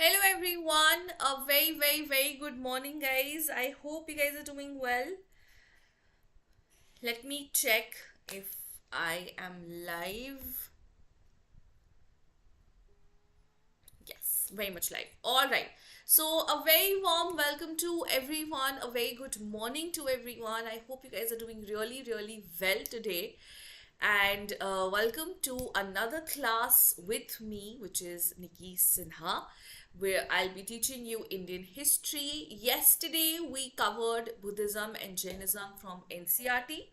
Hello everyone, a very good morning, guys. I hope you guys are doing well. Let me check if I am live. Yes, very much live. All right. So, a very warm welcome to everyone. A very good morning to everyone. I hope you guys are doing really well today. And welcome to another class with me, which is Nikki Sinha, where I'll be teaching you Indian history. Yesterday, we covered Buddhism and Jainism from NCRT.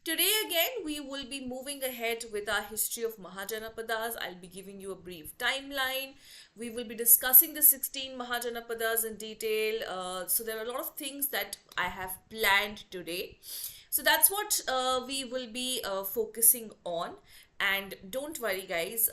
Today, again, we will be moving ahead with our history of Mahajanapadas. I'll be giving you a brief timeline. We will be discussing the 16 Mahajanapadas in detail. So, there are a lot of things that I have planned today. So that's what we will be focusing on. And don't worry, guys.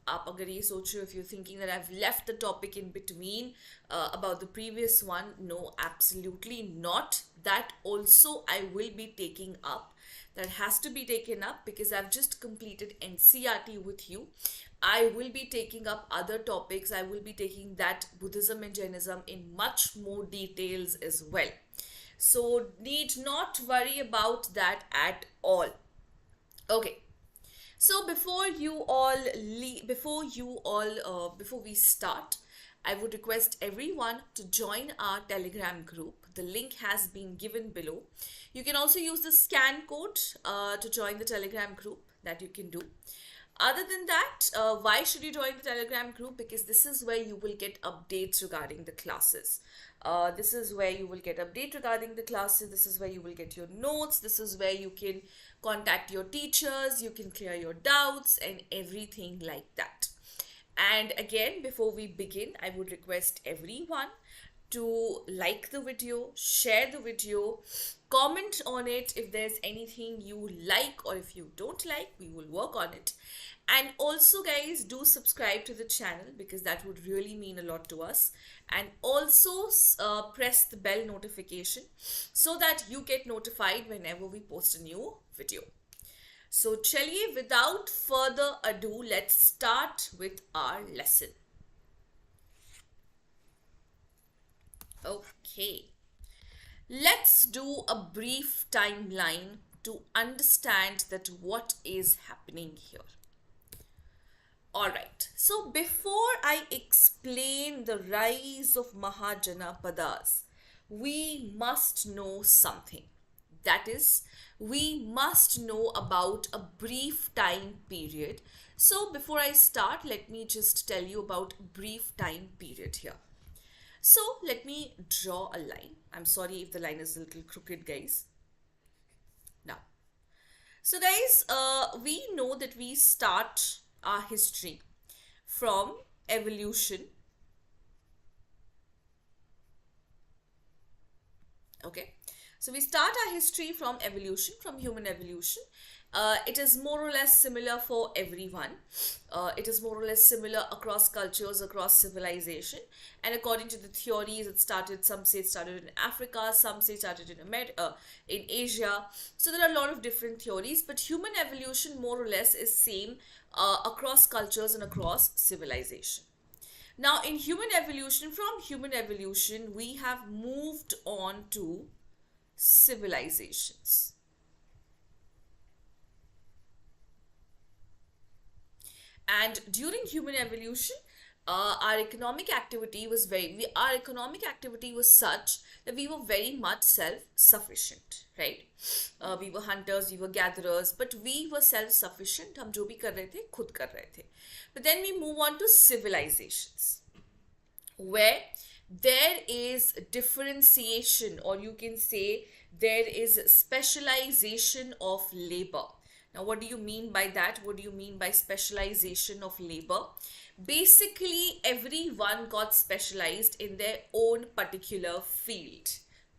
आप अगर ये सोच रहे हो, if you're thinking that I've left the topic in between about the previous one, no, absolutely not. That also I will be taking up. That has to be taken up because I've just completed NCRT with you. I will be taking up other topics. I will be taking that Buddhism and Jainism in much more details as well. So need not worry about that at all. Okay. So before we start, I would request everyone to join our Telegram group. The link has been given below. You can also use the scan code to join the Telegram group that you can do. Other than that, why should you join the Telegram group? Because this is where you will get updates regarding the classes. This is where you will get update regarding the classes. This is where you will get your notes. This is where you can contact your teachers. You can clear your doubts and everything like that. And again, before we begin, I would request everyone to like the video, share the video, comment on it if there's anything you like, or if you don't like, we will work on it. And also, guys, do subscribe to the channel because that would really mean a lot to us. And also press the bell notification so that you get notified whenever we post a new video. So chaliye, without further ado, let's start with our lesson. Okay, let's do a brief timeline to understand that what is happening here. Alright, so before I explain the rise of Mahajanapadas, we must know something. That is, we must know about a brief time period. So before I start, let me just tell you about a brief time period here. So let me draw a line. I'm sorry if the line is a little crooked, guys. Now, so guys, we know that we start our history from evolution. Okay, so we start our history from evolution, from human evolution. It is more or less similar for everyone. It is more or less similar across cultures, across civilization. And according to the theories, some say it started in Africa, some say it started in Asia. So there are a lot of different theories, but human evolution more or less is same across cultures and across civilization. Now, in human evolution, from human evolution, we have moved on to civilizations. And during human evolution, our economic activity was such that we were very much self-sufficient, right? We were hunters, we were gatherers, but we were self-sufficient. हम जो भी कर रहे थे खुद कर रहे थे. But then we move on to civilizations, where there is differentiation, or you can say there is specialization of labor. Now, what do you mean by that? What do you mean by specialization of labor? Basically, everyone got specialized in their own particular field.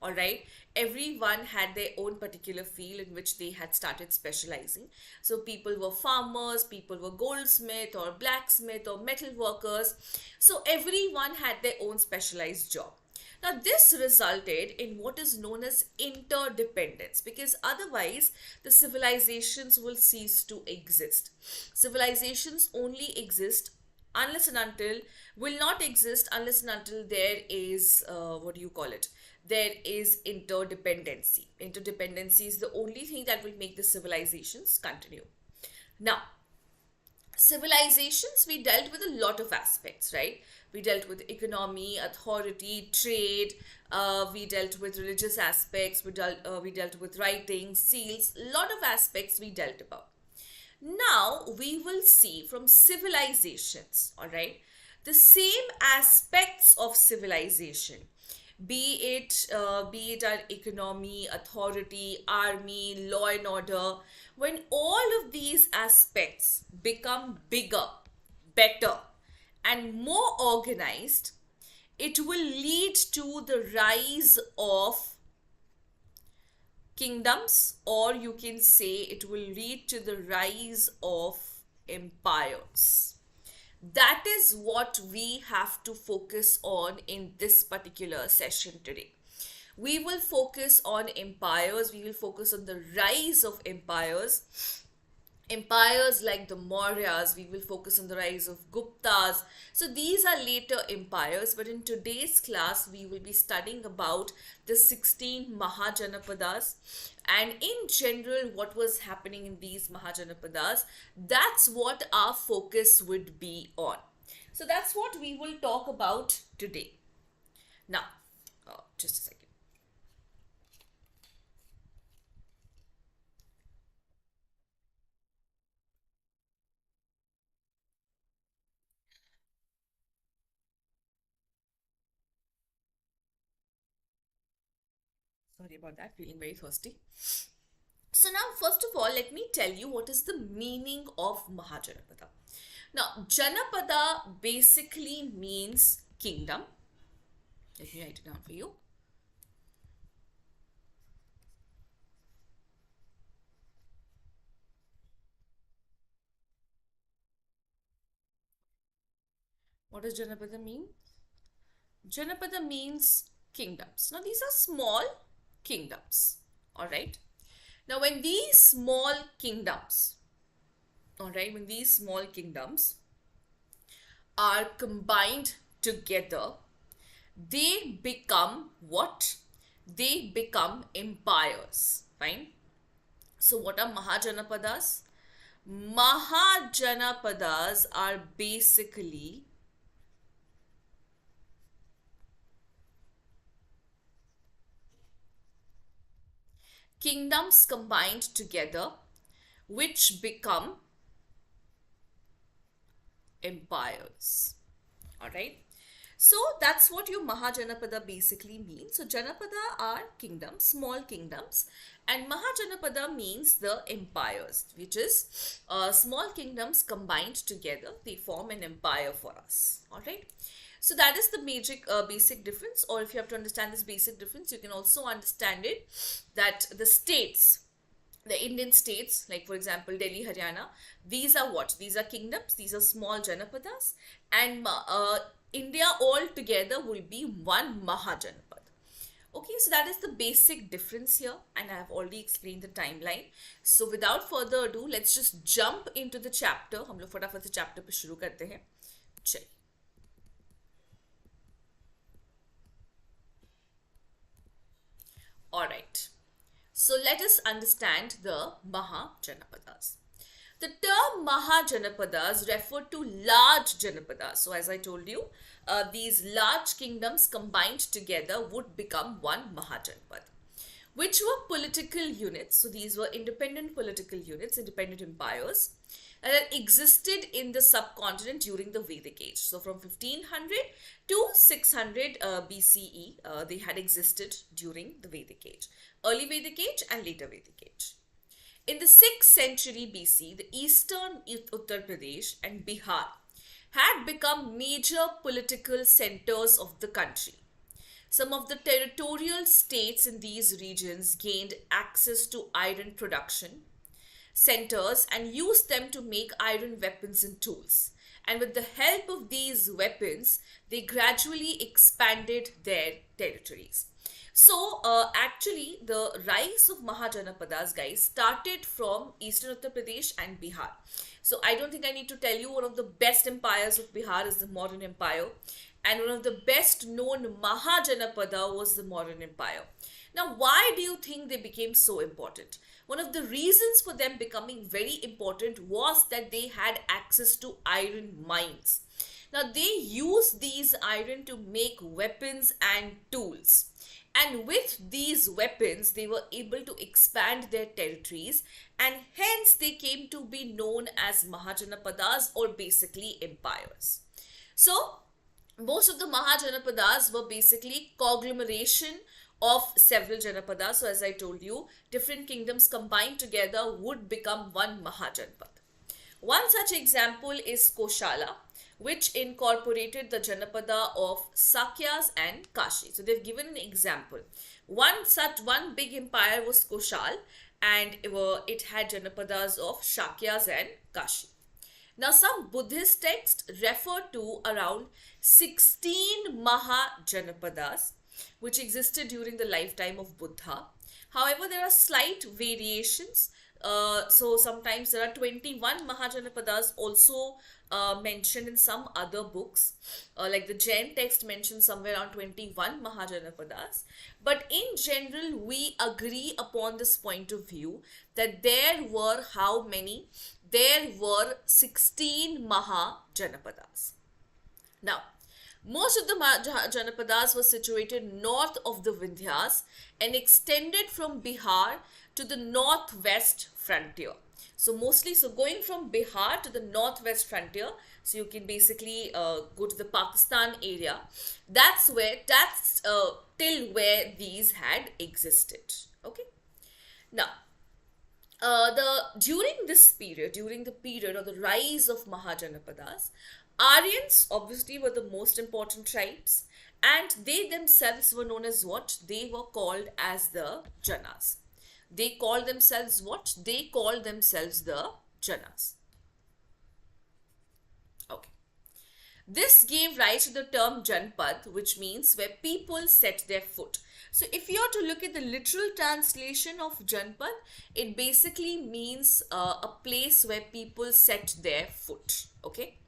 All right, everyone had their own particular field in which they had started specializing. So people were farmers, people were goldsmith or blacksmith or metal workers. So everyone had their own specialized job. Now, this resulted in what is known as interdependence, because otherwise the civilizations will cease to exist. Civilizations only exist unless and until, will not exist unless and until there is, what do you call it? There is interdependency. Interdependency is the only thing that will make the civilizations continue. Now, civilizations, we dealt with a lot of aspects, right? We dealt with economy, authority, trade, we dealt with religious aspects, we dealt with writing, seals, a lot of aspects we dealt about. Now we will see from civilizations, all right, the same aspects of civilization, be it our economy, authority, army, law and order. When all of these aspects become bigger, better, and more organized, it will lead to the rise of kingdoms, or you can say it will lead to the rise of empires. That is what we have to focus on in this particular session today. We will focus on empires, we will focus on the rise of empires. Empires like the Mauryas, we will focus on the rise of Guptas. So these are later empires, but in today's class, we will be studying about the 16 Mahajanapadas and in general what was happening in these Mahajanapadas. That's what our focus would be on. So that's what we will talk about today. Now, just a second. Sorry about that, feeling very thirsty. So now, first of all, let me tell you what is the meaning of Mahajanapada. Now, Janapada basically means kingdom. Let me write it down for you. What does Janapada mean? Janapada means kingdoms. Now, these are small kingdoms. All right. Now, when these small kingdoms, all right, when these small kingdoms are combined together, they become what? They become empires. Fine. So, what are Mahajanapadas? Mahajanapadas are basically kingdoms combined together which become empires. All right. So that's what your Mahajanapada basically means. So Janapada are kingdoms, small kingdoms, and Mahajanapada means the empires, which is small kingdoms combined together. They form an empire for us. All right. So that is the major basic difference, or if you have to understand this basic difference, you can also understand it that the states, the Indian states, like for example Delhi, Haryana, these are what? These are kingdoms, these are small Janapadas, and India all together will be one Mahajanapad. Okay, so that is the basic difference here, and I have already explained the timeline. So without further ado, let's just jump into the chapter. हम लोग फटाफट से chapter पे शुरू करते हैं. चलिए. All right. So let us understand the Mahajanapadas. The term Mahajanapadas refer to large Janapadas. So as I told you, these large kingdoms combined together would become one Mahajanapad, which were political units. So these were independent political units, independent empires that existed in the subcontinent during the Vedic age. So from 1500 to 600 BCE, they had existed during the Vedic age, early Vedic age and later Vedic age. In the 6th century BC, the eastern Uttar Pradesh and Bihar had become major political centers of the country. Some of the territorial states in these regions gained access to iron production centers and used them to make iron weapons and tools. And with the help of these weapons, they gradually expanded their territories. So, actually, the rise of Mahajanapadas, guys, started from Eastern Uttar Pradesh and Bihar. So I don't think I need to tell you one of the best empires of Bihar is the Mauryan Empire, and one of the best known Mahajanapada was the Mauryan Empire. Now, why do you think they became so important? One of the reasons for them becoming very important was that they had access to iron mines. Now, they used these iron to make weapons and tools. And with these weapons, they were able to expand their territories, and hence they came to be known as Mahajanapadas, or basically empires. So, most of the Mahajanapadas were basically conglomeration of several Janapadas. So, as I told you, different kingdoms combined together would become one Mahajanapad. One such example is Koshala, which incorporated the Janapada of Sakyas and Kashi. So they've given an example. One big empire was Koshal, and it had Janapadas of Shakyas and Kashi. Now, some Buddhist texts refer to around 16 Mahajanapadas, which existed during the lifetime of Buddha. However, there are slight variations. So sometimes there are 21 Mahajanapadas also mentioned in some other books. Like the Jain text mentions somewhere around 21 Mahajanapadas. But in general, we agree upon this point of view that there were how many? There were 16 Mahajanapadas. Now, most of the Janapadas were situated north of the Vindhyas and extended from Bihar to the northwest frontier. So mostly, so going from Bihar to the northwest frontier, so you can basically go to the Pakistan area. That's till where these had existed. Okay. Now, during the period of the rise of Mahajanapadas, Aryans obviously were the most important tribes, and they themselves were known as what? They were called as the Janas. They called themselves what? They called themselves the Janas. Okay. This gave rise to the term Janpad, which means where people set their foot. So if you are to look at the literal translation of Janpad, it basically means a place where people set their foot. Okay.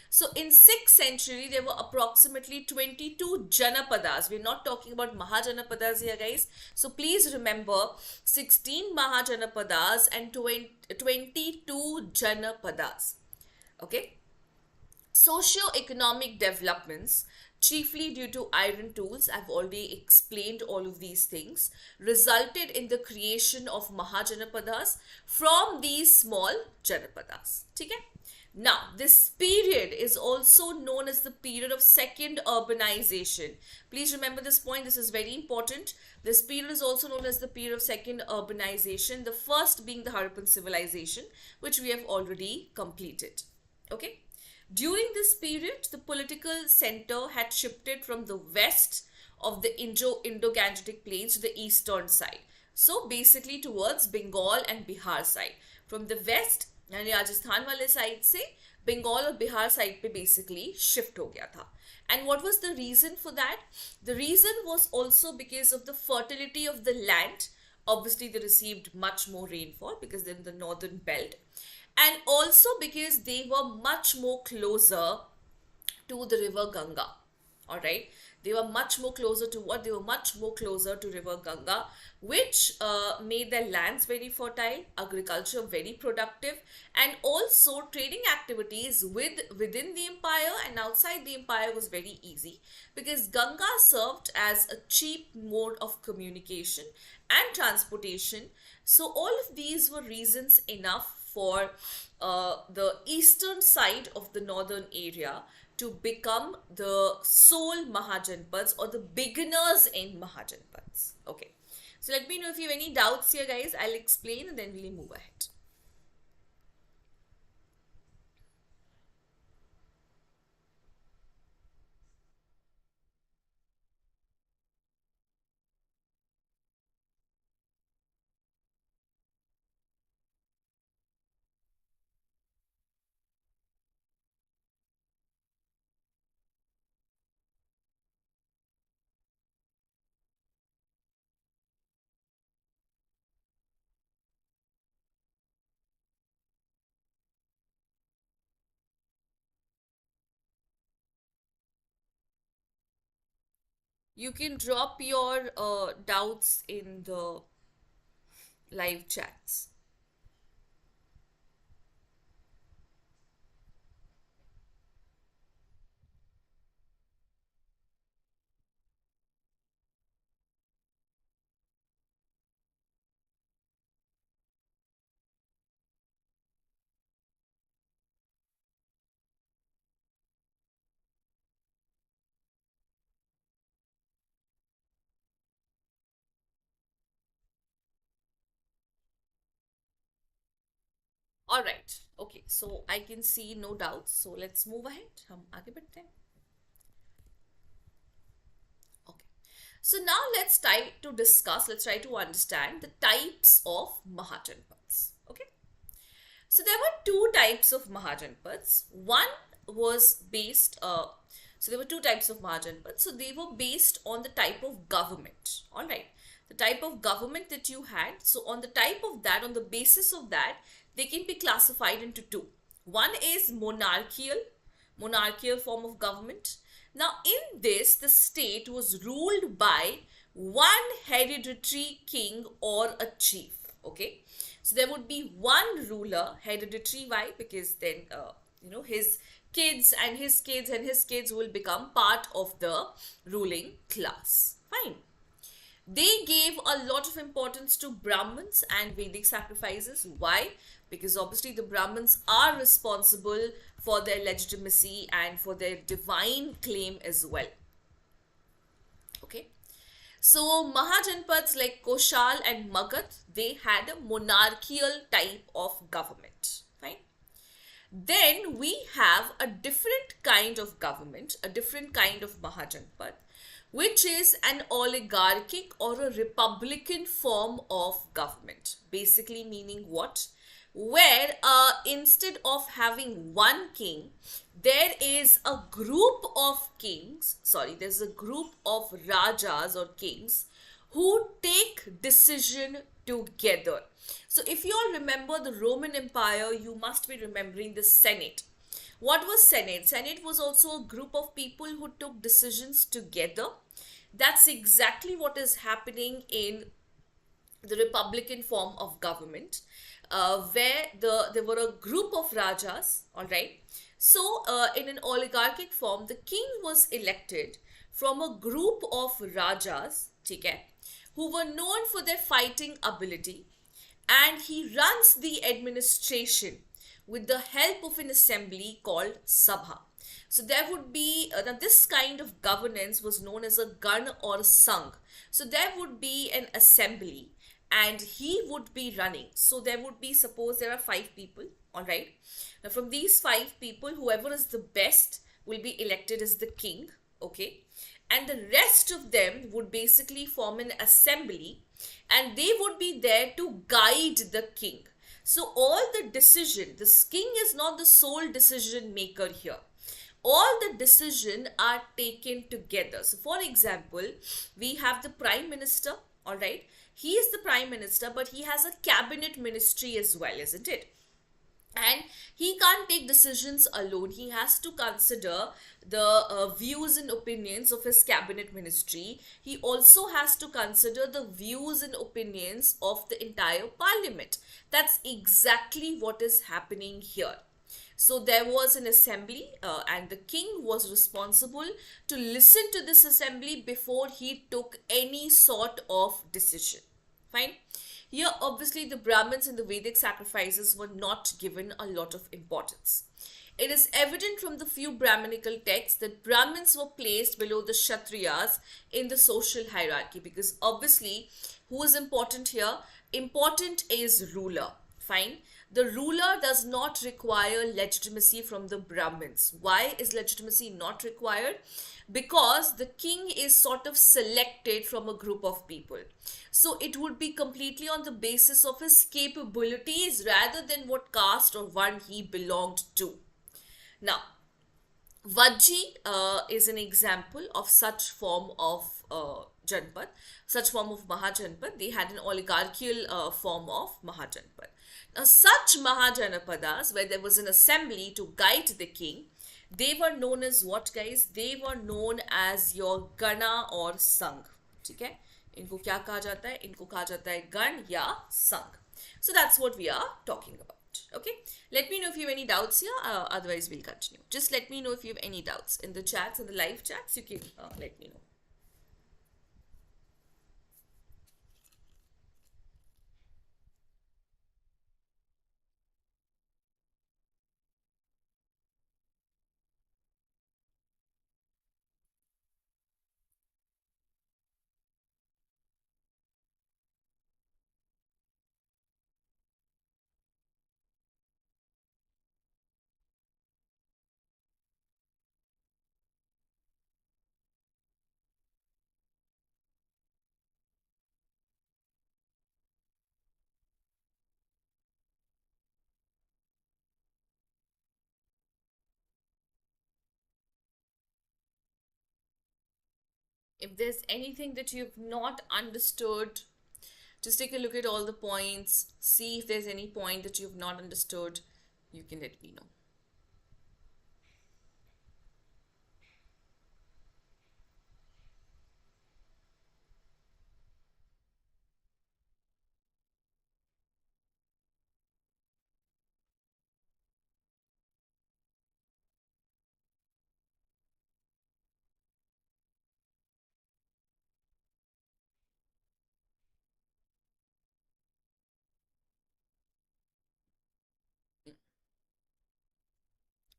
So in 6th century, there were approximately 22 Janapadas. We're not talking about Mahajanapadas here, guys. So please remember 16 Mahajanapadas and 22 Janapadas. Okay. Socio-economic developments, chiefly due to iron tools, I've already explained all of these things, resulted in the creation of Mahajanapadas from these small Janapadas. Okay? Now, this period is also known as the period of second urbanization. Please remember this point, this is very important. This period is also known as the period of second urbanization, the first being the Harappan civilization, which we have already completed. Okay? During this period, the political center had shifted from the west of the Indo-Gangetic plains to the eastern side. So basically towards Bengal and Bihar side. From the west, यानी राजस्थान वाले side से बंगाल और Bihar side पे basically shift हो गया था. And what was the reason for that? The reason was also because of the fertility of the land. Obviously, they received much more rainfall because they're in the northern belt. And also because they were much more closer to the river Ganga. Alright, they were much more closer to what? They were much more closer to river Ganga, which made their lands very fertile, agriculture very productive, and also trading activities within the empire and outside the empire was very easy because Ganga served as a cheap mode of communication and transportation. So all of these were reasons enough for the eastern side of the northern area to become the sole Mahajanpads or the beginners in Mahajanpads. Okay. So let me know if you have any doubts here, guys. I'll explain and then we'll move ahead. You can drop your doubts in the live chats. All right. Okay. So I can see no doubts. So let's move ahead. हम आगे बढ़ते हैं. Okay. So now let's try to understand the types of Mahajanapads. Okay. So there were two types of Mahajanapads. One was based, so there were two types of Mahajanapads. So they were based on the type of government. All right. The type of government that you had. So on the type of that, on the basis of that, they can be classified into two. One is monarchical form of government. Now, in this, the state was ruled by one hereditary king or a chief. Okay, so there would be one ruler, hereditary. Why? Because then, his kids and his kids and his kids will become part of the ruling class. Fine. They gave a lot of importance to Brahmins and Vedic sacrifices. Why? Because obviously the Brahmins are responsible for their legitimacy and for their divine claim as well. Okay. So Mahajanapads like Koshal and Magadh, they had a monarchical type of government. Fine. Then we have a different kind of government, a different kind of Mahajanpad, which is an oligarchic or a republican form of government. Basically, meaning what? Where instead of having one king, there is a group of kings, sorry, there's a group of rajas or kings who take decision together. So if you all remember the Roman Empire, you must be remembering the Senate. What was Senate? Senate was also a group of people who took decisions together. That's exactly what is happening in the republican form of government, where there were a group of rajas. All right. So in an oligarchic form, the king was elected from a group of rajas, okay, who were known for their fighting ability, and he runs the administration with the help of an assembly called Sabha. So there would be, now this kind of governance was known as a Gan or Sangh. So there would be an assembly and he would be running. So there would be, suppose there are five people, all right. Now from these five people, whoever is the best will be elected as the king, okay. And the rest of them would basically form an assembly and they would be there to guide the king. So all the decision, this king is not the sole decision maker here. All the decision are taken together. So for example, we have the prime minister, all right. He is the prime minister, but he has a cabinet ministry as well, isn't it? And he can't take decisions alone. He has to consider the views and opinions of his cabinet ministry. He also has to consider the views and opinions of the entire parliament. That's exactly what is happening here. So there was an assembly, and the king was responsible to listen to this assembly before he took any sort of decision. Fine. Here, obviously, the Brahmins and the Vedic sacrifices were not given a lot of importance. It is evident from the few Brahminical texts that Brahmins were placed below the Kshatriyas in the social hierarchy, because obviously, who is important here? Important is ruler. Fine. The ruler does not require legitimacy from the Brahmins. Why is legitimacy not required? Because the king is sort of selected from a group of people. So it would be completely on the basis of his capabilities rather than what caste or one he belonged to. Now, Vajji is an example of such form of Janpad, such form of Mahajanpad. They had an oligarchical form of Mahajanpad. Now, such Mahajanapadas, where there was an assembly to guide the king, They were known as what, guys? They were known as your gana or संघ. ठीक है, इनको क्या कहा जाता है? इनको कहा जाता है गण या संघ. So that's what we are talking about. Okay, let me know if you have any doubts here. Otherwise, we'll continue. Just let me know if you have any doubts in the chats, in the live chats. You can let me know. If there's anything that you've not understood, just take a look at all the points, see if there's any point that you've not understood. You can let me know.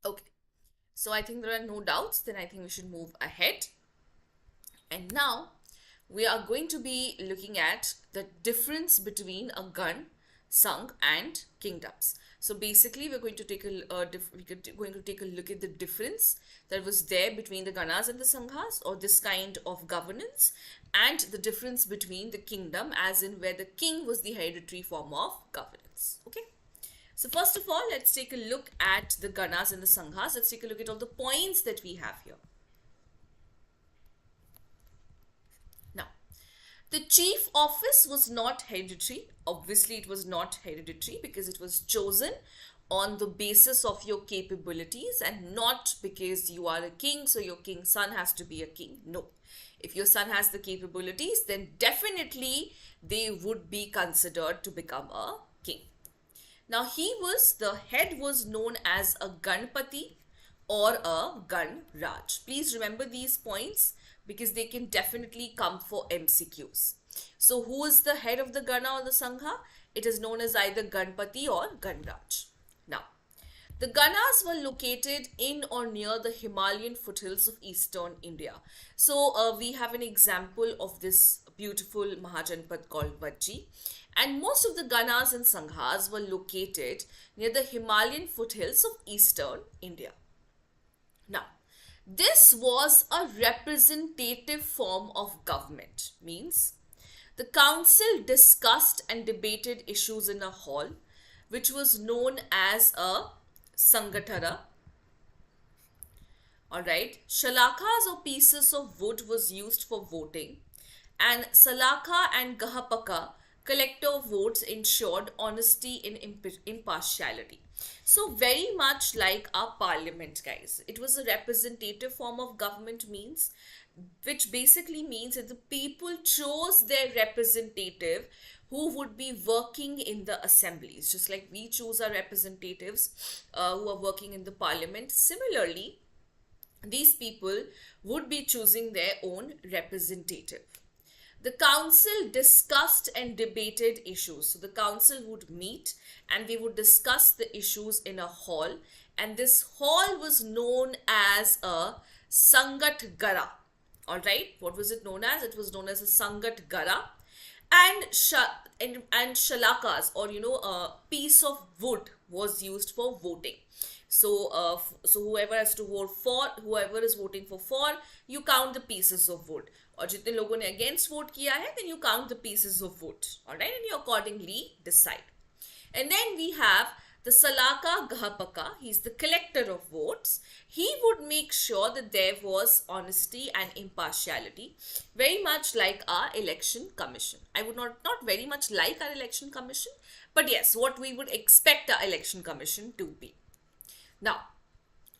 Okay, so I think there are no doubts. Then I think we should move ahead. And now we are going to be looking at the difference between a gun, sung, and kingdoms. So basically, we're going to take going to take a look at the difference that was there between the ganas and the sanghas, or this kind of governance, and the difference between the kingdom, as in where the king was the hereditary form of governance. Okay. So first of all, let's take a look at the ganas and the sanghas. Let's take a look at all the points that we have here. Now, the chief office was not hereditary. Obviously, it was not hereditary because it was chosen on the basis of your capabilities and not because you are a king, so your king's son has to be a king. No. If your son has the capabilities, then definitely they would be considered to become a king. Now, the head was known as a Ganpati or a Gan Raj. Please remember these points because they can definitely come for MCQs. So, who is the head of the Gana or the Sangha? It is known as either Ganpati or Ganraj. Now, the Ganas were located in or near the Himalayan foothills of eastern India. So, we have an example of this beautiful Mahajanapad called Vajji. And most of the Ganas and Sanghas were located near the Himalayan foothills of eastern India. Now, this was a representative form of government, means the council discussed and debated issues in a hall, which was known as a Sangatara. Alright, shalakas or pieces of wood was used for voting, and Salaka and Gahapaka, collector votes, ensured honesty and impartiality. So very much like our parliament, guys. It was a representative form of government, means, which basically means that the people chose their representative who would be working in the assemblies. Just like we choose our representatives who are working in the parliament. Similarly, these people would be choosing their own representative. The council discussed and debated issues. So the council would meet and they would discuss the issues in a hall. And this hall was known as a Sangat Gara. Alright, what was it known as? It was known as a Sangat Gara. And shalakas, or a piece of wood was used for voting. So whoever has to vote for, whoever is voting for, you count the pieces of wood. और जितने लोगों ने against vote किया है, then you count the pieces of wood. Alright, and you accordingly decide. And then we have the Salaka Gahapaka. He's the collector of votes. He would make sure that there was honesty and impartiality, very much like our election commission. I would not very much like our election commission, but yes, what we would expect our election commission to be. Now,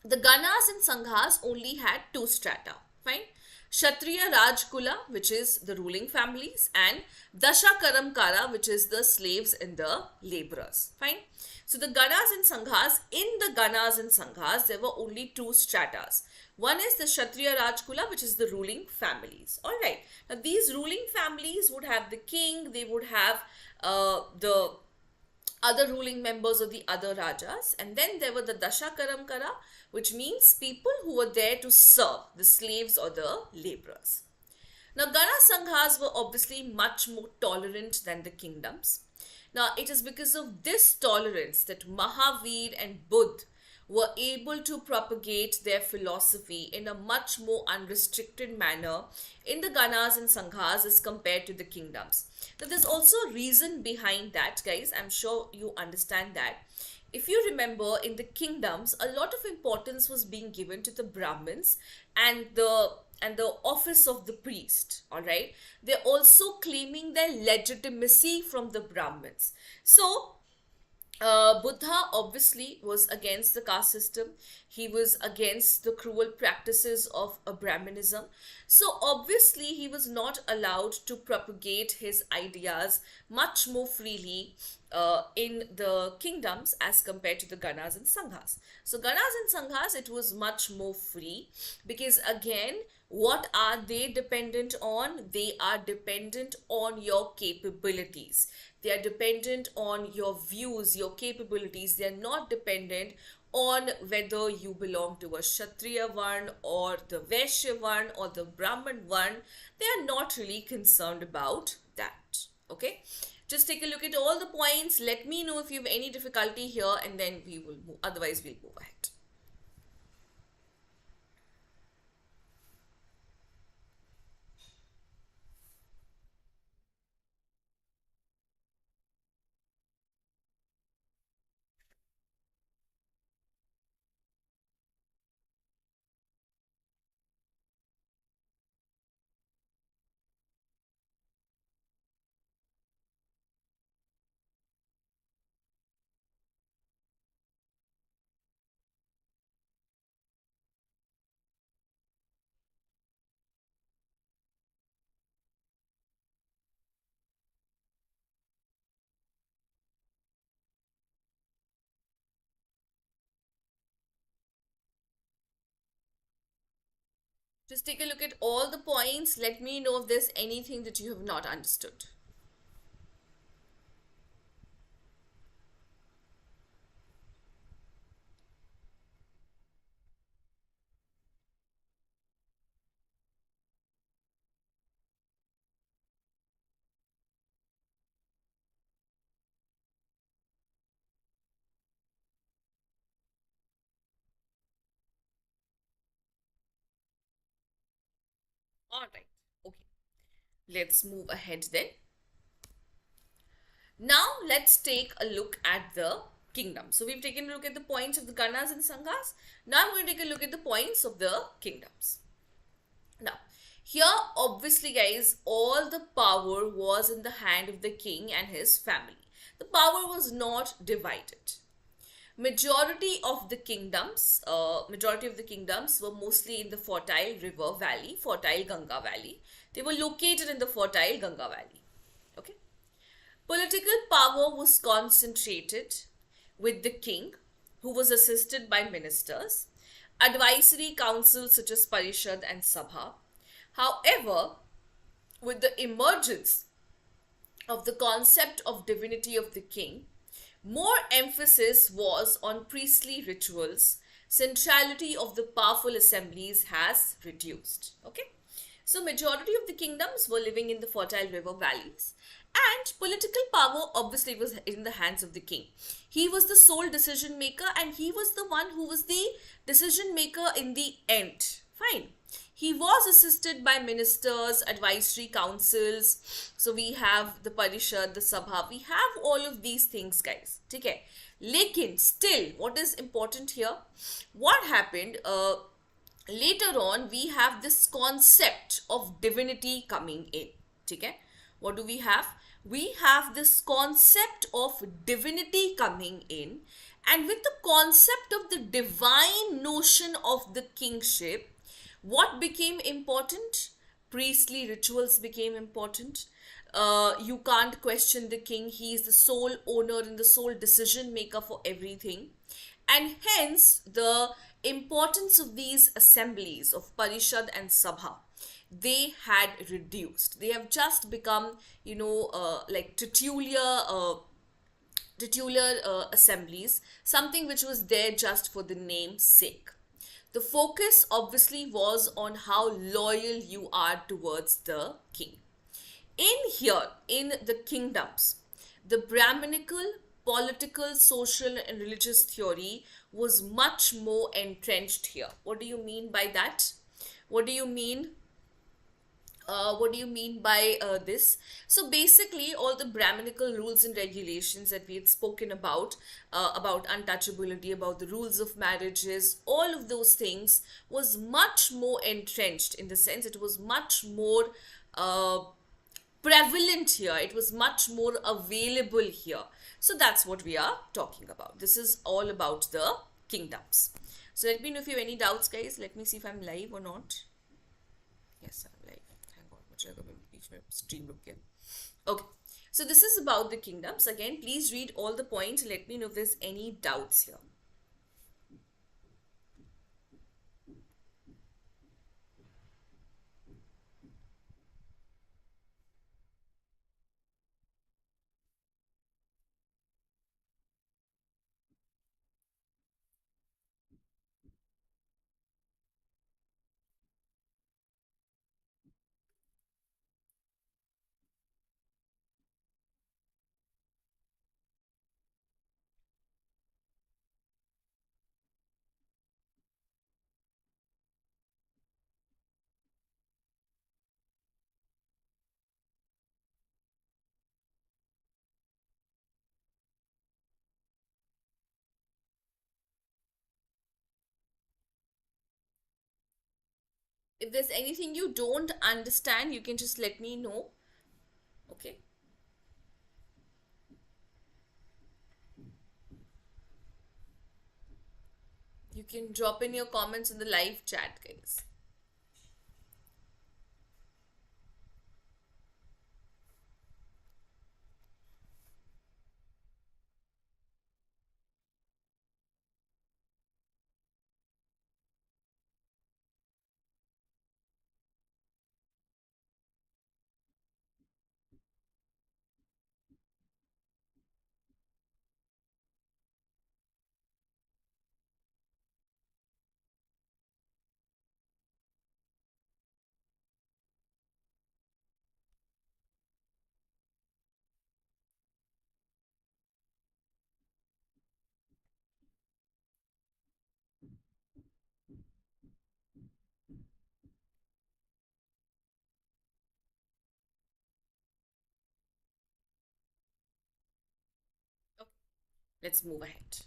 The Ganas and Sanghas only had two strata. Fine. Kshatriya Rajkula, which is the ruling families, and Dasha Karamkara, which is the slaves and the laborers. Fine. So the Ganas and Sanghas, in the Ganas and Sanghas, there were only two stratas. One is the Kshatriya Rajkula, which is the ruling families. Alright. Now these ruling families would have the king, they would have the other ruling members of the other rajas, and then there were the Dasha Karamkara, which means people who were there to serve, the slaves or the laborers. Now, Gana Sanghas were obviously much more tolerant than the kingdoms. Now, it is because of this tolerance that Mahavir and Buddha were able to propagate their philosophy in a much more unrestricted manner in the Ganas and Sanghas as compared to the kingdoms. Now, there's also a reason behind that, guys. I'm sure you understand that. If you remember, in the kingdoms, a lot of importance was being given to the Brahmins and the office of the priest. All right, they're also claiming their legitimacy from the Brahmins. So Buddha obviously was against the caste system. He was against the cruel practices of Brahmanism. So obviously he was not allowed to propagate his ideas much more freely in the kingdoms as compared to the Ganas and Sanghas. So Ganas and Sanghas, it was much more free because again, what are they dependent on? They are dependent on your capabilities. They are dependent on your views, your capabilities. They are not dependent on whether you belong to a Kshatriya one or the Vaishya one or the Brahman one. They are not really concerned about that. Okay. Just take a look at all the points. Let me know if you have any difficulty here and then we will move. Otherwise, we'll move ahead. Just take a look at all the points. Let me know if there's anything that you have not understood. All right. Okay. Let's move ahead then. Now let's take a look at the kingdom. So we've taken a look at the points of the Ganas and Sanghas. Now I'm going to take a look at the points of the kingdoms. Now, here obviously guys, all the power was in the hand of the king and his family. The power was not divided. Majority of the kingdoms were mostly in the fertile river valley, fertile Ganga valley. They were located in the fertile Ganga valley. Okay. Political power was concentrated with the king, who was assisted by ministers, advisory councils such as Parishad and Sabha. However, with the emergence of the concept of divinity of the king, more emphasis was on priestly rituals. Centrality of the powerful assemblies has reduced. Okay. So majority of the kingdoms were living in the fertile river valleys and political power obviously was in the hands of the king. He was the sole decision maker and he was the one who was the decision maker in the end. Fine. He was assisted by ministers, advisory councils. So we have the Parishad, the Sabha. We have all of these things, guys. Okay. Lekin, still, what is important here? What happened? Later on, we have this concept of divinity coming in. Okay. What do we have? We have this concept of divinity coming in. And with the concept of the divine notion of the kingship, what became important? Priestly rituals became important. You can't question the king. He is the sole owner and the sole decision maker for everything. And hence, the importance of these assemblies of Parishad and Sabha, they had reduced. They have just become, like titular assemblies, something which was there just for the name's sake. The focus obviously was on how loyal you are towards the king. In the kingdoms, the Brahminical, political, social, and religious theory was much more entrenched here. What do you mean by that? What do you mean what do you mean by this? So basically, all the Brahminical rules and regulations that we had spoken about untouchability, about the rules of marriages, all of those things was much more entrenched, in the sense it was much more uh, prevalent here. It was much more available here. So that's what we are talking about. This is all about the kingdoms. So let me know if you have any doubts, guys. Let me see if I'm live or not. Yes, I'm live. Thank God. मुझे लगा मैं बीच में stream रुक गया. Okay. So this is about the kingdoms. Again, please read all the points. Let me know if there's any doubts here. If there's anything you don't understand, you can just let me know. Okay. You can drop in your comments in the live chat, guys. Okay. Let's move ahead.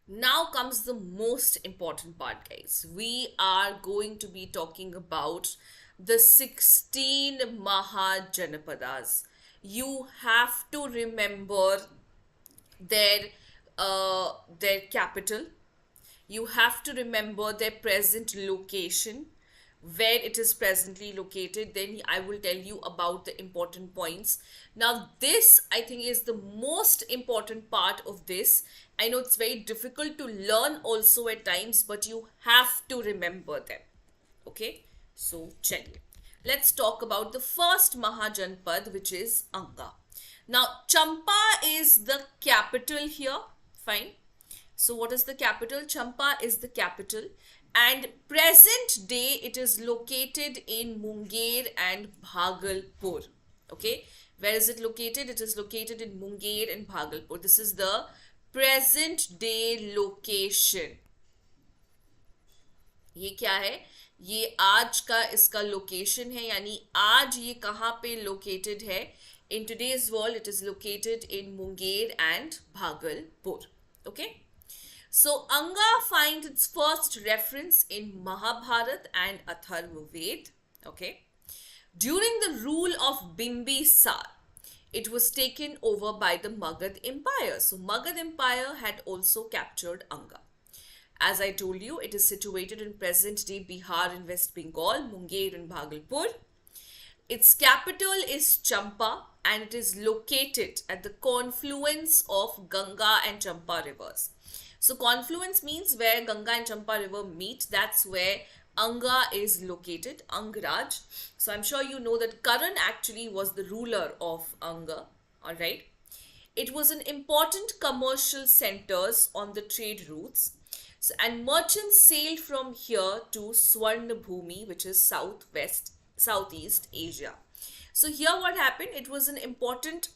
Now comes the most important part, guys. We are going to be talking about the 16 Mahajanapadas. You have to remember their their capital. You have to remember their present location, where it is presently located. Then I will tell you about the important points. Now, this I think is the most important part of this. I know it's very difficult to learn also at times, but you have to remember them. Okay, so chaliye. Let's talk about the first Mahajanpad, which is Anga. Now, Champa is the capital here. Fine. So what is the capital? Champa is the capital, and present day it is located in Munger and Bhagalpur. Okay, where is it located? It is located in Munger and Bhagalpur. This is the present day location. ये क्या है? ये आज का इसका location है, यानी आज ये कहाँ पे लोकेटेड है? In today's world, it is located in Munger and Bhagalpur. Okay. So Anga finds its first reference in Mahabharat and Atharva Ved. Okay. During the rule of Bimbisar, it was taken over by the Magad Empire. So Magad Empire had also captured Anga. As I told you, it is situated in present day Bihar in West Bengal, Munger in Bhagalpur. Its capital is Champa and it is located at the confluence of Ganga and Champa rivers. So, confluence means where Ganga and Champa river meet. That's where Anga is located, Angraj. So, I'm sure you know that Karan actually was the ruler of Anga. Alright. It was an important commercial centers on the trade routes. So, and merchants sailed from here to Swarnabhumi, which is Southeast Asia. So here what happened, it was an important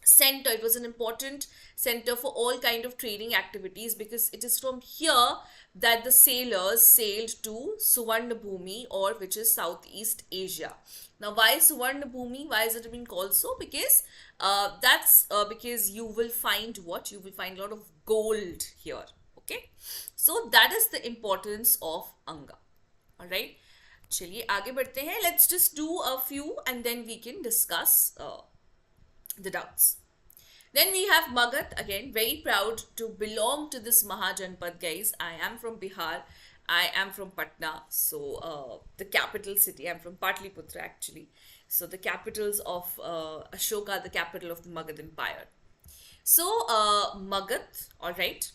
center, it was an important center for all kind of trading activities, because it is from here that the sailors sailed to Suvarnabhumi, or which is Southeast Asia. Now why Suvarnabhumi, why is it being called so? Because that's because you will find what, you will find a lot of gold here. Okay, so that is the importance of Anga. All right, चलिए आगे बढ़ते हैं. Let's just do a few and then we can discuss the doubts. Then we have Magadh, again, very proud to belong to this Mahajanpad, guys. I am from Bihar. I am from Patna, so the capital city. I'm from Patliputra, actually. So the capitals of Ashoka, the capital of the Magadh Empire. So Magadh, all right.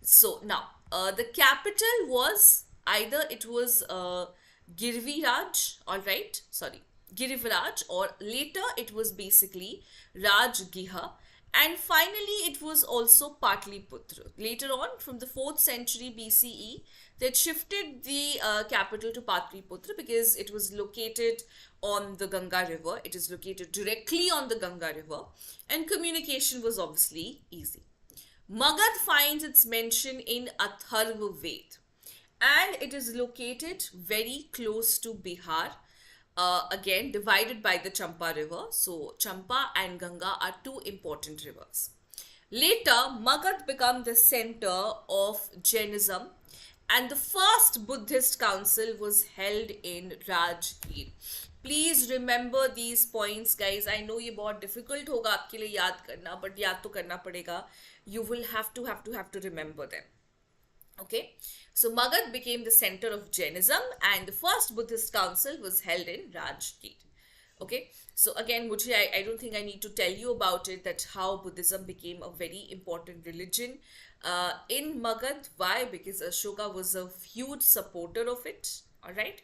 So now the capital was either it was Girviraj, all right, sorry, Girivraj, or later it was basically Rajgiha, and finally it was also Patliputra. Later on, from the 4th century BCE, they had shifted the capital to Patliputra because it was located on the Ganga river. It is located directly on the Ganga river, and communication was obviously easy. Magadh finds its mention in Atharva Ved, and it is located very close to Bihar, again divided by the Champa river. So Champa and Ganga are two important rivers. Later, Magadh became the center of Jainism, and the first Buddhist council was held in Rajgir. Please remember these points, guys. I know ये बहुत difficult होगा आपके लिए याद करना, but याद तो करना पड़ेगा. You will have to remember them. Okay, so Magadh became the center of Jainism, and the first Buddhist council was held in Rajgir. Okay, so again, I don't think I need to tell you about it, that how Buddhism became a very important religion in Magadh. Why? Because Ashoka was a huge supporter of it. All right.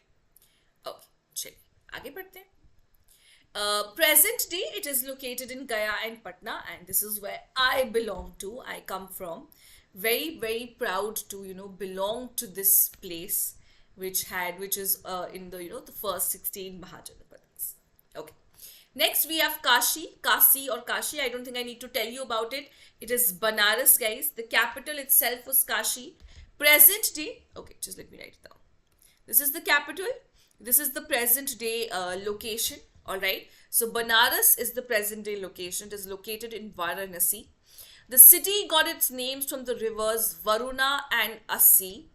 Okay, चलिए आगे बढ़ते हैं. Present day, it is located in Gaya and Patna, and this is where I belong to. I come from. Very proud to belong to this place, which is in the the first 16 Mahajanapadas. Okay. Next we have Kasi or Kashi. I don't think I need to tell you about it. It is Banaras, guys. The capital itself was Kashi. Present day. Okay, just let me write it down. This is the capital. This is the present day location. All right. So Banaras is the present day location. It is located in Varanasi. The city got its names from the rivers Varuna and Asi,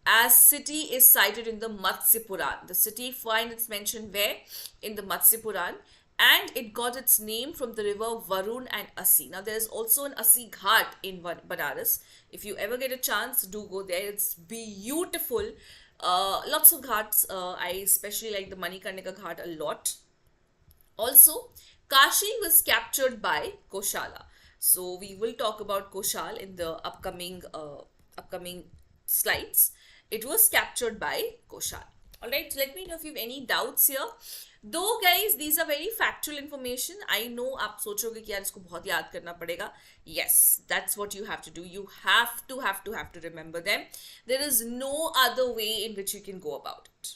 as city is cited in the Matsya Puran. The city finds its mention where? In the Matsya Puran. And it got its name from the river Varun and Asi. Now, there is also an Asi Ghat in Banaras. If you ever get a chance, do go there. It's beautiful. Lots of ghats. I especially like the Manikarnika Ghat a lot. Also, Kashi was captured by Koshala. So we will talk about Koshal in the upcoming slides. It was captured by Koshal. Alright, so let me know if you have any doubts here. Though guys, these are very factual information. I know आप सोचोगे कि यार इसको बहुत याद करना पड़ेगा. Yes, that's what you have to do. You have to remember them. There is no other way in which you can go about it.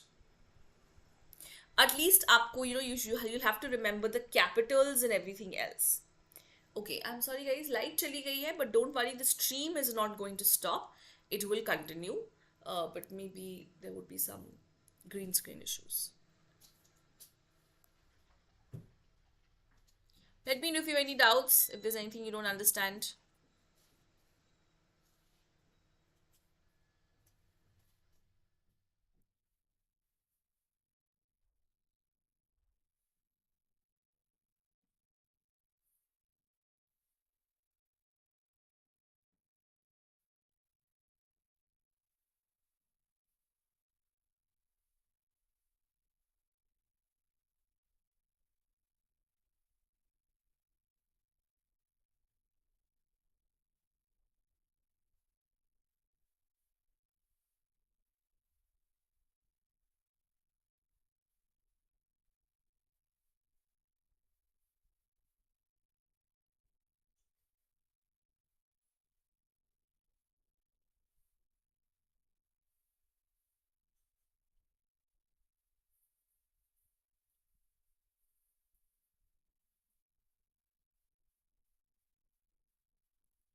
At least आपको you'll have to remember the capitals and everything else. Okay, I'm sorry guys, light chali gayi hai, but don't worry, the stream is not going to stop. It will continue, but maybe there would be some green screen issues. Let me know if you have any doubts, if there's anything you don't understand.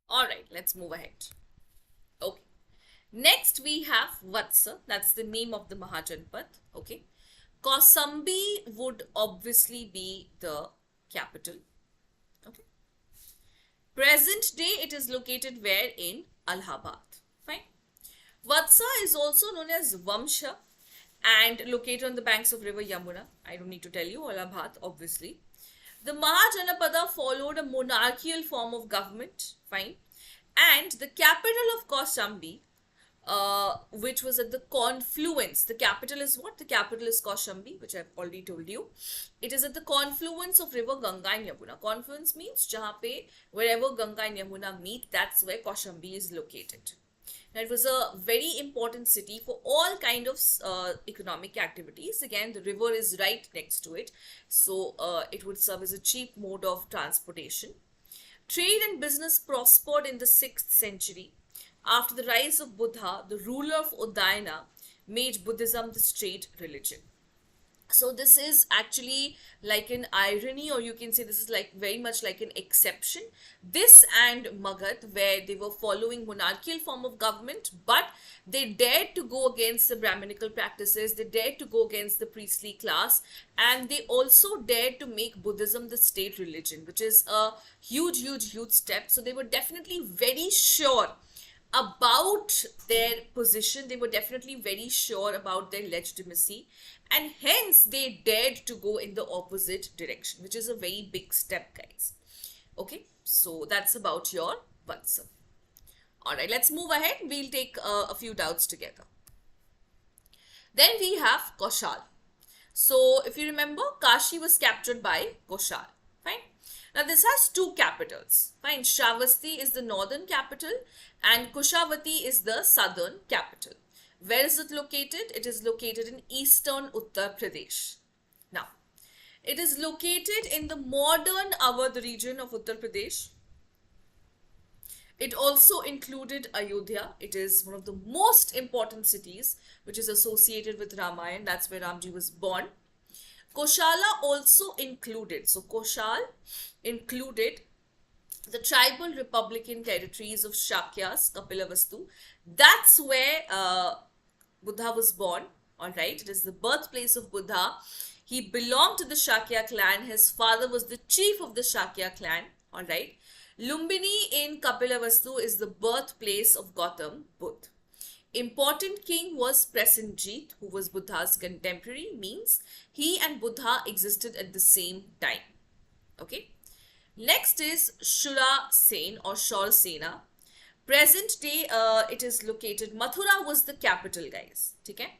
All right, let's move ahead. Okay. Next, we have Vatsa. That's the name of the Mahajanpad. Okay. Kausambi would obviously be the capital. Okay. Present day, it is located where? In Allahabad. Fine. Vatsa is also known as Vamsha and located on the banks of river Yamuna. I don't need to tell you, Allahabad, obviously. The Mahajanapada followed a monarchical form of government, fine, and the capital of Kaushambi, which was at the confluence. The capital is what? The capital is Kaushambi, which I've already told you. It is at the confluence of river Ganga and Yamuna. Confluence means jahan pe, wherever Ganga and Yamuna meet, that's where Kaushambi is located. Now, it was a very important city for all kind of economic activities. Again, the river is right next to it, so it would serve as a cheap mode of transportation. Trade and business prospered in the 6th century. After the rise of Buddha, the ruler of Udayana made Buddhism the state religion. So this is actually like an irony, or you can say this is like very much like an exception. This and Magad, where they were following monarchical form of government, but they dared to go against the Brahminical practices, they dared to go against the priestly class, and they also dared to make Buddhism the state religion, which is a huge step. So they were definitely very sure about their position. They were definitely very sure about their legitimacy, and hence they dared to go in the opposite direction, which is a very big step, guys. Okay, so that's about your Vatsa. All right, let's move ahead. We'll take a few doubts together. Then we have Koshal. So, if you remember, Kashi was captured by Koshal. Fine. Now, this has two capitals. Fine. Shravasti is the northern capital and Kushavati is the southern capital. Where is it located? It is located in eastern Uttar Pradesh. Now, it is located in the modern Awadh region of Uttar Pradesh. It also included Ayodhya. It is one of the most important cities which is associated with Ramayana. That's where Ramji was born. Koshala also included, so Koshal included the tribal republican territories of Shakyas, Kapilavastu. That's where Buddha was born. All right, it is the birthplace of Buddha. He belonged to the Shakya clan. His father was the chief of the Shakya clan. All right. Lumbini in Kapilavastu is the birthplace of Gautam Buddha. Important king was Prasenjit, who was Buddha's contemporary, means he and Buddha existed at the same time. Okay. Next is Shura Sen or Shor Sena. Present day, it is located. Mathura was the capital, guys. Okay.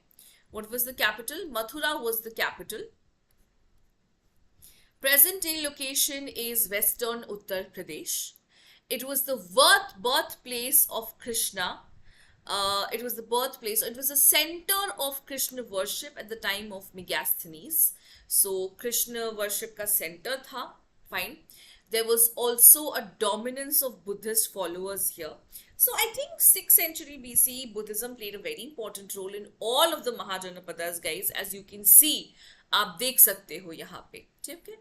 What was the capital? Mathura was the capital. Present day location is western Uttar Pradesh. It was the birthplace of Krishna. It was the birthplace, it was a center of Krishna worship at the time of Megasthenes. So Krishna worship ka center tha, fine. There was also a dominance of Buddhist followers here. So I think 6th century BC, Buddhism played a very important role in all of the Mahajanapadas, guys. As you can see, आप देख सकते हो यहाँ पे, ठीक है?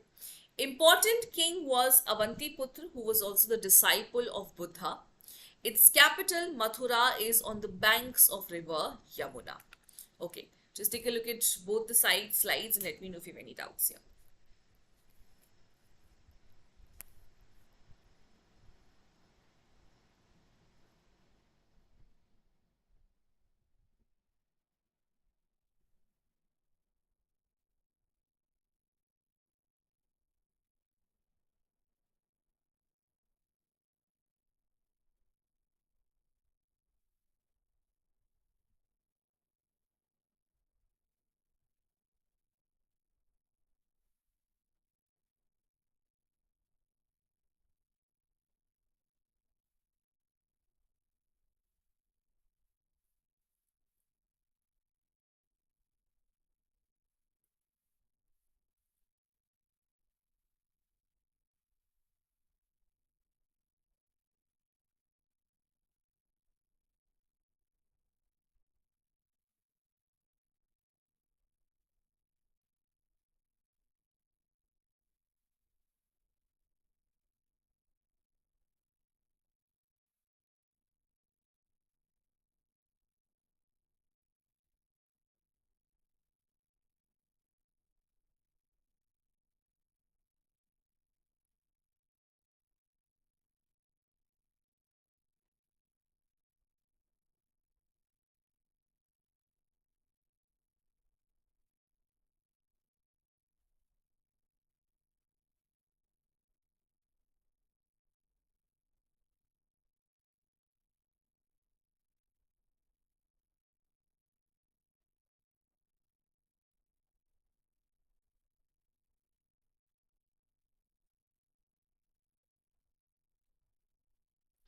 Important king was Avantiputra, who was also the disciple of Buddha. Its capital, Mathura, is on the banks of river Yamuna. Okay, just take a look at both the slides and let me know if you have any doubts here.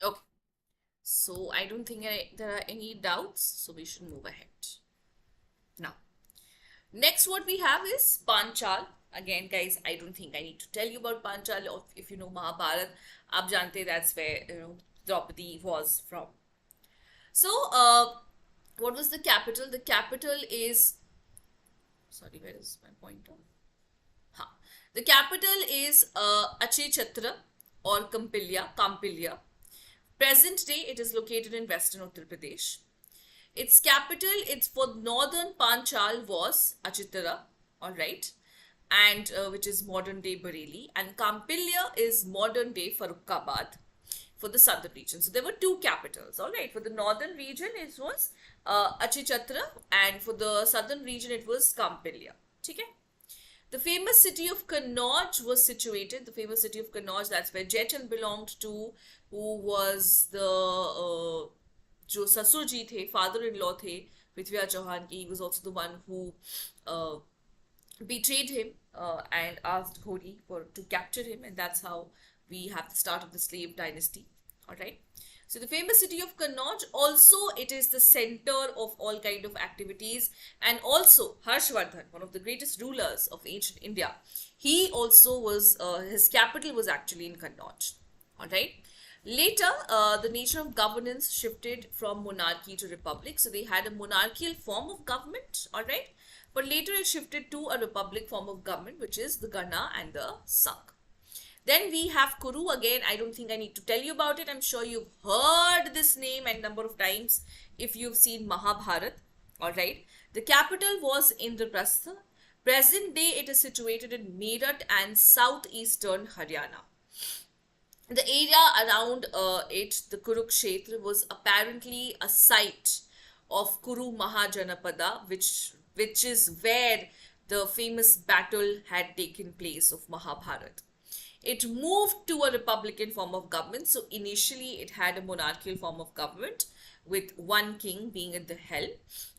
Okay. So I don't think there are any doubts. So we should move ahead. Now, next what we have is Panchal. Again, guys, I don't think I need to tell you about Panchal. Or if you know Mahabharat, aap jante that's where Draupadi was from. So, what was the capital? The capital is, sorry, where is my pointer? Huh. The capital is Achay Chatra or Kampilya. Present day, it is located in western Uttar Pradesh. Its capital, it's for northern Panchal was Achitara, all right, and which is modern day Bareilly, and Kampilya is modern day Farrukhabad for the southern region. So there were two capitals, all right. For the northern region, it was Achichatra, and for the southern region, it was Kampilya. Okay. The famous city of Kannauj was situated. The famous city of Kannauj, that's where Jaichand belonged to, who was the जो ससुर जी थे father in law थे पृथ्वीराज चौहान की. He was also the one who uh, betrayed him and asked Ghori to capture him, and that's how we have the start of the slave dynasty. All right. So the famous city of Kannauj, also it is the center of all kind of activities, and also Harshvardhan, one of the greatest rulers of ancient India, he also was his capital was actually in Kannauj. All right. Later, the nature of governance shifted from monarchy to republic. So they had a monarchical form of government, all right. But later it shifted to a republic form of government, which is the Gana and the Sangh. Then we have Kuru again. I don't think I need to tell you about it. I'm sure you've heard this name a number of times if you've seen Mahabharat. All right. The capital was Indraprastha. Present day, it is situated in Meerut and southeastern Haryana. The area around it, the Kurukshetra, was apparently a site of Kuru Mahajanapada, which is where the famous battle had taken place of Mahabharat. It moved to a republican form of government. So initially, it had a monarchical form of government with one king being at the helm,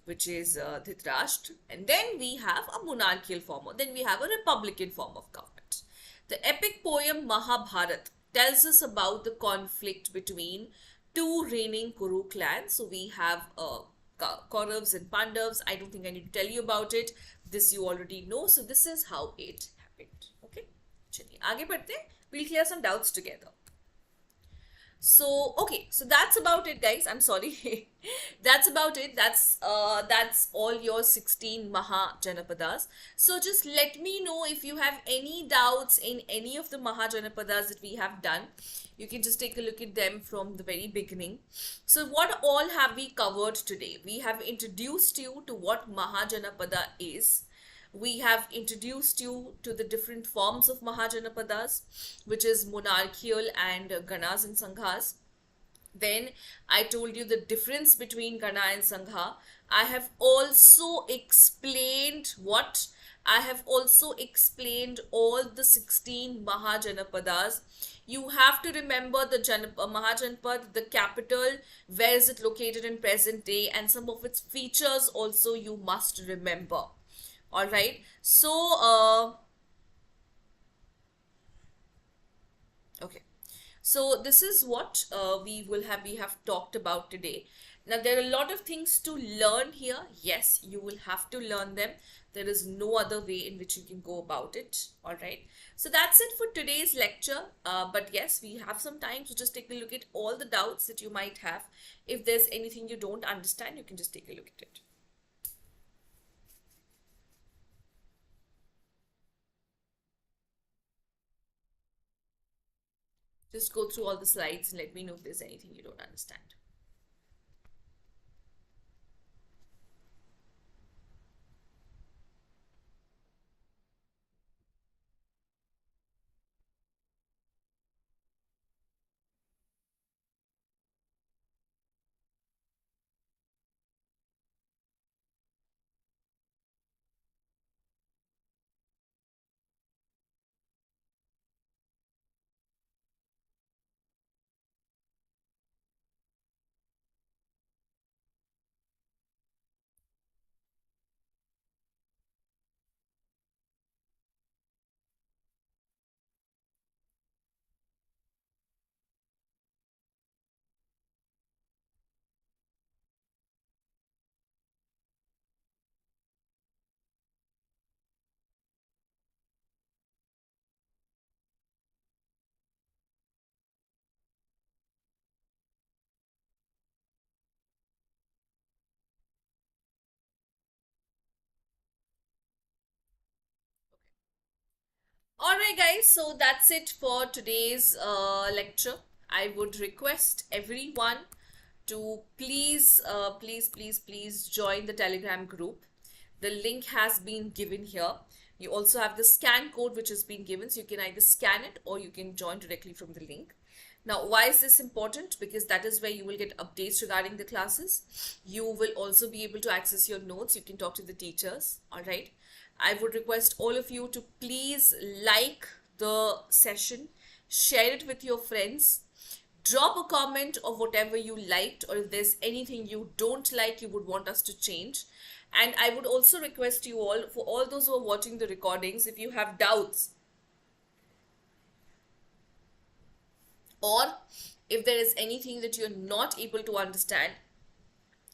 which is Dhritarashtra. And then we have a monarchical form, then we have a republican form of government. The epic poem Mahabharat tells us about the conflict between two reigning Kuru clans. So we have Kauravas and Pandavas. I don't think I need to tell you about it. This you already know. So this is how it happened. Okay. चलिए आगे बढ़ते हैं. We'll clear some doubts together. So okay, so that's about it, guys. I'm sorry. That's about it. That's all your 16 Mahajanapadas. So just let me know if you have any doubts in any of the Mahajanapadas that we have done. You can just take a look at them from the very beginning. So what all have we covered today? We have introduced you to what Mahajanapada is. We have introduced you to the different forms of Mahajanapadas, which is monarchical and Ganas and Sanghas. Then I told you the difference between Gana and Sangha. I have also explained what? I have also explained all the 16 Mahajanapadas. You have to remember the Mahajanapad, the capital, where is it located in present day, and some of its features also you must remember. All right. So, okay. So this is what we have talked about today. Now there are a lot of things to learn here. Yes, you will have to learn them. There is no other way in which you can go about it. All right. So that's it for today's lecture. But yes, we have some time to just take a look at all the doubts that you might have. If there's anything you don't understand, you can just take a look at it. Just go through all the slides and let me know if there's anything you don't understand. Alright, guys, so that's it for today's lecture. I would request everyone to please join the Telegram group. The link has been given here. You also have the scan code which has been given, so you can either scan it or you can join directly from the link. Now, why is this important? Because that is where you will get updates regarding the classes. You will also be able to access your notes. You can talk to the teachers. All right. I would request all of you to please like the session, share it with your friends, drop a comment of whatever you liked, or if there's anything you don't like you would want us to change. And I would also request you all, for all those who are watching the recordings, if you have doubts or if there is anything that you're not able to understand,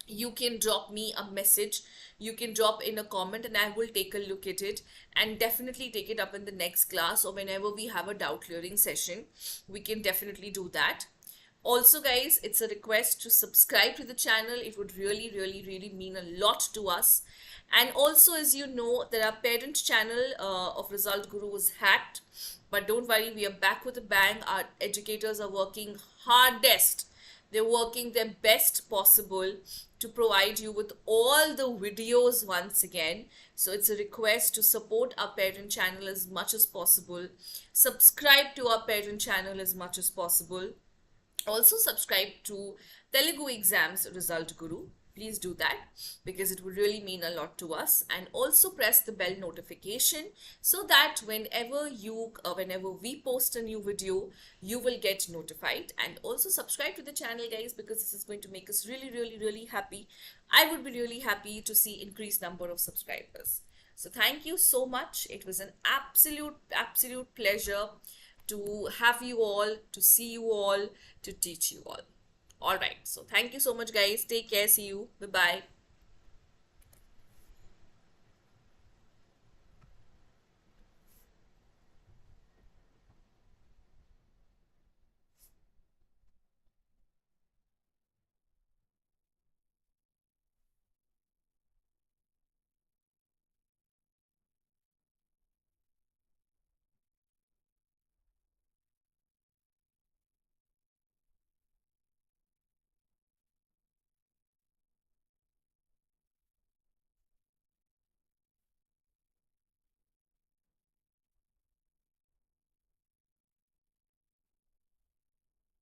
you can drop me a message, you can drop in a comment, and I will take a look at it and definitely take it up in the next class, or whenever we have a doubt clearing session we can definitely do that. Also, guys, it's a request to subscribe to the channel. It would really mean a lot to us. And also, as you know, that our parent channel of Result Guru was hacked, but don't worry, we are back with a bang. Our educators are working hardest, they're working their best possible to provide you with all the videos once again. So it's a request to support our parent channel as much as possible. Subscribe to our parent channel as much as possible. Also subscribe to Telugu Exams Result Guru. Please do that because it would really mean a lot to us. And also press the bell notification so that whenever we post a new video, you will get notified. And also subscribe to the channel, guys, because this is going to make us really happy. I would be really happy to see increased number of subscribers. So thank you so much. It was an absolute pleasure to have you all, to see you all, to teach you all. All right. So thank you so much, guys. Take care. See you. Bye bye.